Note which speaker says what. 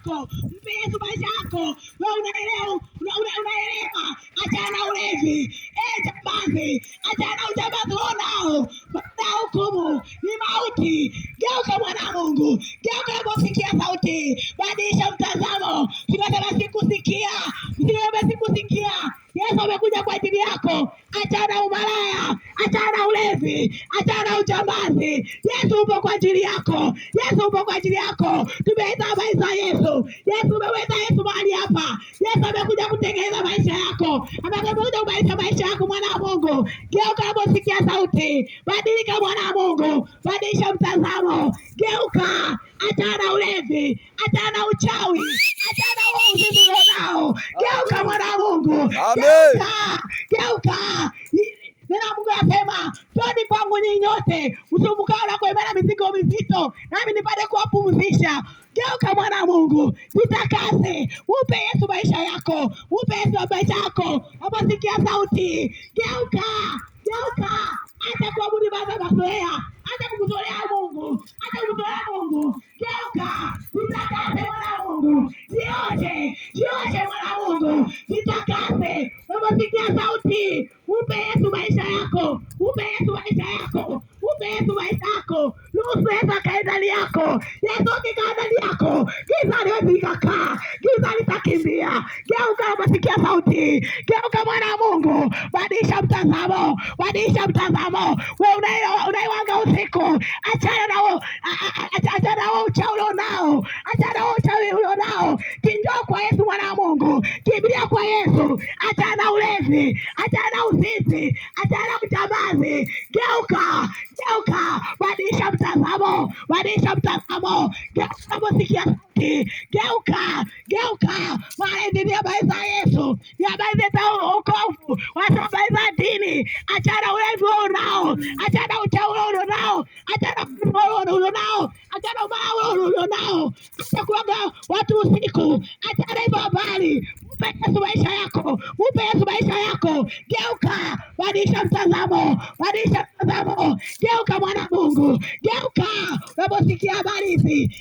Speaker 1: yako, mpe Yesu maisha yako. Wewe unaelewa, achana na ulevi, jambazi, achana na ujambazi unao. Na hukumu ni mauti. Geuka mwana Mungu, geuka unaposikia sauti, badilisha mtazamo. Sikasema sikusikia, sikusikia. Yesu amekuja kwa ajili yako. Achana umalaya, achana ulevi, achana ujambazi. Yesu upo kwa ajili yako. Yesu upo kwa ajili yako. Tumeita habari za Yesu. Yesu umeweka Yesu mahali hapa. Yesu amekuja kutengeneza maisha yako. Amekuja kubadilisha maisha yako mwana wa Mungu. Geuka unaposikia sauti. Badilika mwana wa Mungu. Badilisha mtazamo. Geuka. Achana ulevi, achana uchawi, achana uovu ulionao. Geuka mwana wa Mungu. Geuka. Neno Mungu anasema, "Njoni kwangu ninyi nyote msumbukao na kubeba mizigo mizito, nami nipate kuwapumzisha." Geuka mwana wa Mungu, jitakase, upe Yesu maisha yako, upe Yesu maisha yako. Unaposikia sauti, geuka, geuka. Acha kuabudu ibada mazoea, acha kumtolea Mungu, acha kumtolea Mungu. Geuka, jitakase mwana wa Mungu, jioshe mwana wa Mungu, jitakase. Unaposikia sauti, upe Yesu maisha yako, upe Yesu maisha yako, upe Yesu maisha yako. Ruhusu Yesu akae ndani yako. Yesu akikaa ndani yako, giza haliwezi likakaa, giza litakimbia. Geuka unaposikia sauti, geuka mwana wa Mungu, badilisha mtazamo, badilisha mtazamo. Wewe unaiwanga usiku, achana na uchawi ulionao, achana na uchawi ulionao. Njoo kwa Yesu mwana wa Mungu, kimbilia kwa Yesu. Achana ulevi, achana uzinzi, achana ujambazi. Geuka, geuka, badilisha mtazamo, badilisha mtazamo. Geuka unaposikia sauti, geuka, geuka. Maana ni habari za Yesu, ni habari za wokovu, watu habari za dini. Achana ulevi ulionao, achana uchawi ulionao, achana ulionao, achana ubaya ulionao, acha kuaga watu usiku, achana hivyo habari. Upe Yesu maisha yako, upe Yesu maisha yako. Geuka, badilisha mtazamo, badilisha mtazamo. Geuka mwana Mungu, geuka unaposikia habari hizi.